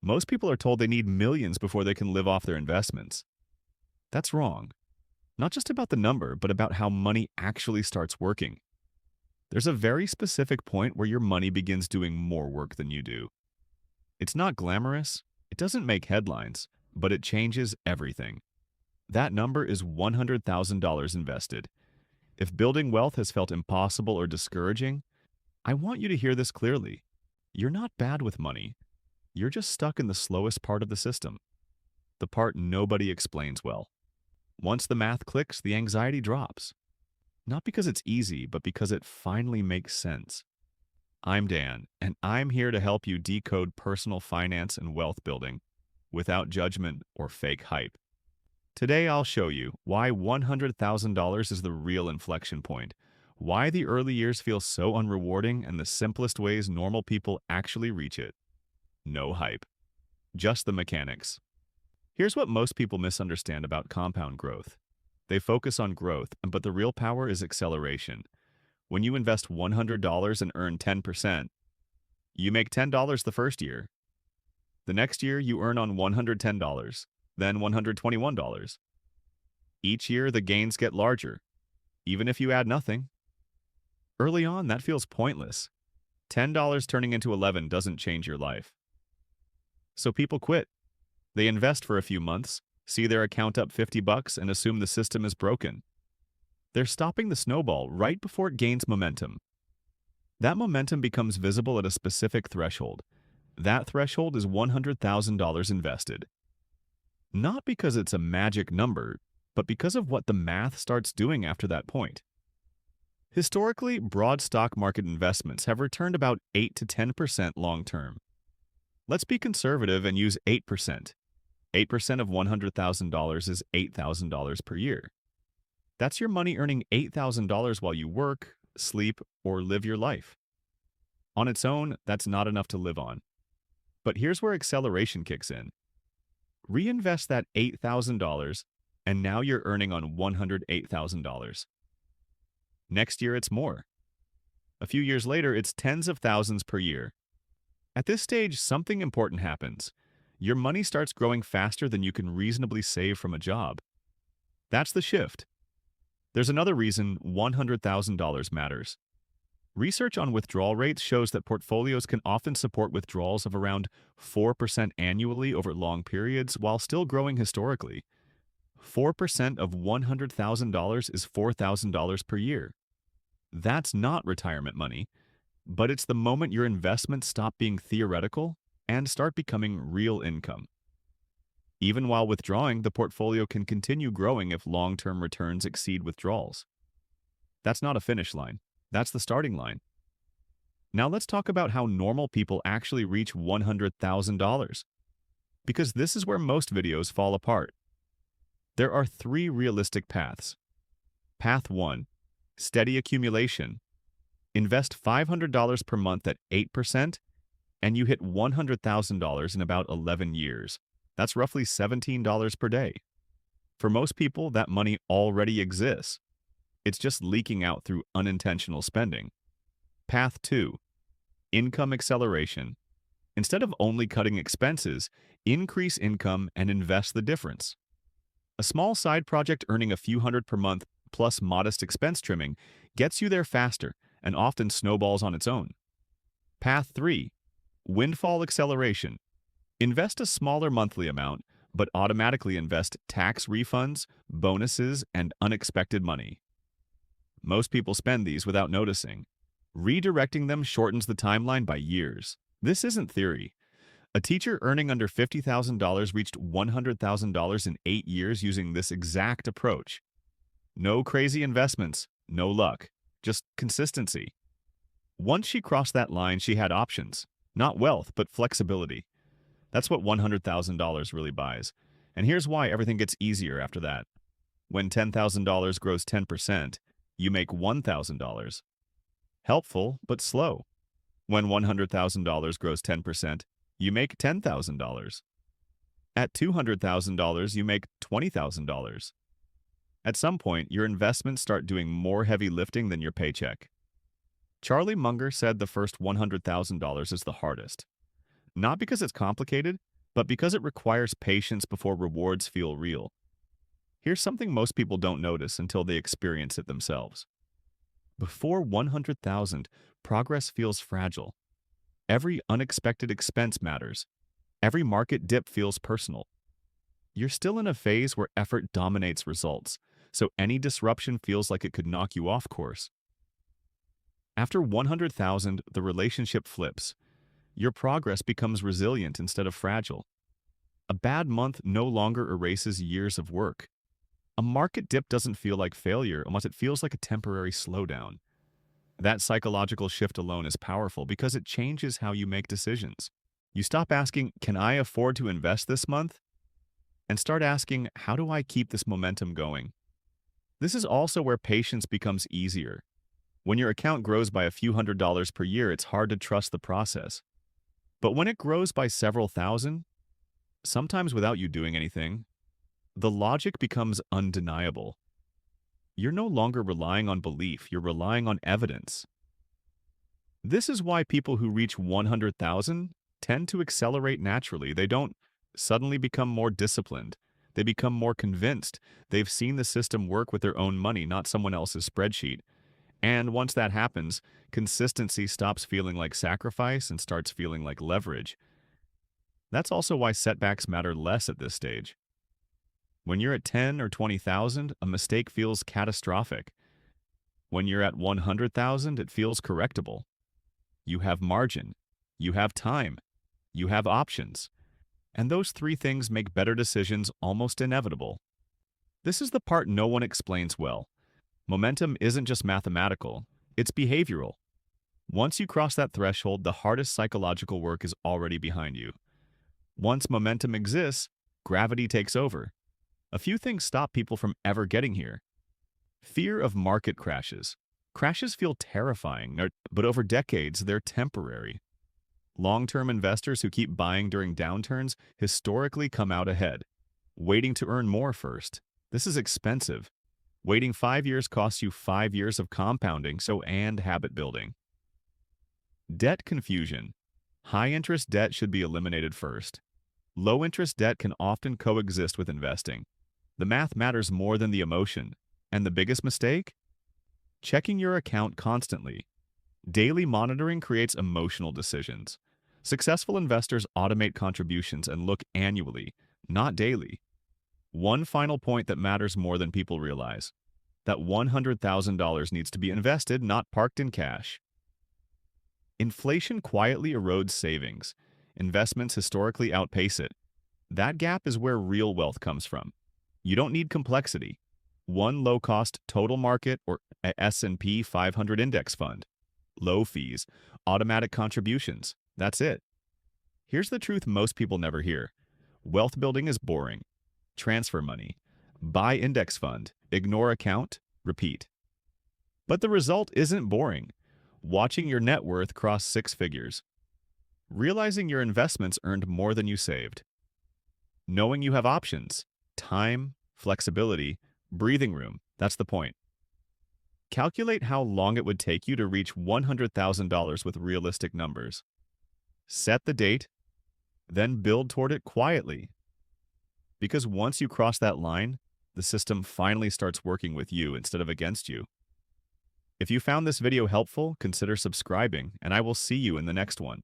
Most people are told they need millions before they can live off their investments. That's wrong. Not just about the number, but about how money actually starts working. There's a very specific point where your money begins doing more work than you do. It's not glamorous, it doesn't make headlines, but it changes everything. That number is $100,000 invested. If building wealth has felt impossible or discouraging, I want you to hear this clearly. You're not bad with money. You're just stuck in the slowest part of the system, the part nobody explains well. Once the math clicks, the anxiety drops. Not because it's easy, but because it finally makes sense. I'm Dan, and I'm here to help you decode personal finance and wealth building without judgment or fake hype. Today, I'll show you why $100,000 is the real inflection point, why the early years feel so unrewarding, and the simplest ways normal people actually reach it. No hype, just the mechanics. Here's what most people misunderstand about compound growth. They focus on growth, but the real power is acceleration. When you invest $100 and earn 10%, you make $10 the first year. The next year, you earn on $110, then $121. Each year, the gains get larger, even if you add nothing. Early on, that feels pointless. $10 turning into 11 doesn't change your life. So people quit. They invest for a few months, see their account up $50 and assume the system is broken. They're stopping the snowball right before it gains momentum. That momentum becomes visible at a specific threshold. That threshold is $100,000 invested. Not because it's a magic number, but because of what the math starts doing after that point. Historically, broad stock market investments have returned about 8 to 10% long term. Let's be conservative and use 8%. 8% of $100,000 is $8,000 per year. That's your money earning $8,000 while you work, sleep, or live your life. On its own, that's not enough to live on. But here's where acceleration kicks in. Reinvest that $8,000, and now you're earning on $108,000. Next year, it's more. A few years later, it's tens of thousands per year. At this stage, something important happens. Your money starts growing faster than you can reasonably save from a job. That's the shift. There's another reason $100,000 matters. Research on withdrawal rates shows that portfolios can often support withdrawals of around 4% annually over long periods while still growing historically. 4% of $100,000 is $4,000 per year. That's not retirement money, but it's the moment your investments stop being theoretical and start becoming real income. Even while withdrawing, the portfolio can continue growing if long-term returns exceed withdrawals. That's not a finish line. That's the starting line. Now let's talk about how normal people actually reach $100,000. Because this is where most videos fall apart. There are 3 realistic paths. Path 1. Steady accumulation. Invest $500 per month at 8%, and you hit $100,000 in about 11 years. That's roughly $17 per day. For most people, that money already exists. It's just leaking out through unintentional spending. Path 2. Income acceleration. Instead of only cutting expenses, increase income and invest the difference. A small side project earning a few hundred per month plus modest expense trimming gets you there faster and often snowballs on its own. Path 3. Windfall acceleration. Invest a smaller monthly amount, but automatically invest tax refunds, bonuses, and unexpected money. Most people spend these without noticing. Redirecting them shortens the timeline by years. This isn't theory. A teacher earning under $50,000 reached $100,000 in 8 years using this exact approach. No crazy investments, no luck, just consistency. Once she crossed that line, she had options. Not wealth, but flexibility. That's what $100,000 really buys. And here's why everything gets easier after that. When $10,000 grows 10%, you make $1,000. Helpful, but slow. When $100,000 grows 10%, you make $10,000. At $200,000, you make $20,000. At some point, your investments start doing more heavy lifting than your paycheck. Charlie Munger said the first $100,000 is the hardest. Not because it's complicated, but because it requires patience before rewards feel real. Here's something most people don't notice until they experience it themselves. Before 100,000, progress feels fragile. Every unexpected expense matters. Every market dip feels personal. You're still in a phase where effort dominates results, so any disruption feels like it could knock you off course. After 100,000, the relationship flips. Your progress becomes resilient instead of fragile. A bad month no longer erases years of work. A market dip doesn't feel like failure unless it feels like a temporary slowdown. That psychological shift alone is powerful because it changes how you make decisions. You stop asking, "Can I afford to invest this month?" and start asking, "How do I keep this momentum going?" This is also where patience becomes easier. When your account grows by a few $100s per year, it's hard to trust the process. But when it grows by several thousand, sometimes without you doing anything, the logic becomes undeniable. You're no longer relying on belief, you're relying on evidence. This is why people who reach 100,000 tend to accelerate naturally. They don't suddenly become more disciplined. They become more convinced. They've seen the system work with their own money, not someone else's spreadsheet. And once that happens, consistency stops feeling like sacrifice and starts feeling like leverage. That's also why setbacks matter less at this stage. When you're at 10 or 20,000, a mistake feels catastrophic. When you're at 100,000, it feels correctable. You have margin, you have time, you have options. And those three things make better decisions almost inevitable. This is the part no one explains well. Momentum isn't just mathematical, it's behavioral. Once you cross that threshold, the hardest psychological work is already behind you. Once momentum exists, gravity takes over. A few things stop people from ever getting here. Fear of market crashes. Crashes feel terrifying, but over decades, they're temporary. Long-term investors who keep buying during downturns historically come out ahead, waiting to earn more first. This is expensive. Waiting 5 years costs you 5 years of compounding, and habit building. Debt confusion. High-interest debt should be eliminated first. Low-interest debt can often coexist with investing. The math matters more than the emotion. And the biggest mistake? Checking your account constantly. Daily monitoring creates emotional decisions. Successful investors automate contributions and look annually, not daily. One final point that matters more than people realize. That $100,000 needs to be invested, not parked in cash. Inflation quietly erodes savings. Investments historically outpace it. That gap is where real wealth comes from. You don't need complexity. One low-cost total market or a S&P 500 index fund. Low fees, automatic contributions. That's it. Here's the truth most people never hear. Wealth building is boring. Transfer money. Buy index fund. Ignore account. Repeat. But the result isn't boring. Watching your net worth cross 6 figures. Realizing your investments earned more than you saved. Knowing you have options. Time, flexibility, breathing room. That's the point. Calculate how long it would take you to reach $100,000 with realistic numbers. Set the date, then build toward it quietly. Because once you cross that line, the system finally starts working with you instead of against you. If you found this video helpful, consider subscribing, and I will see you in the next one.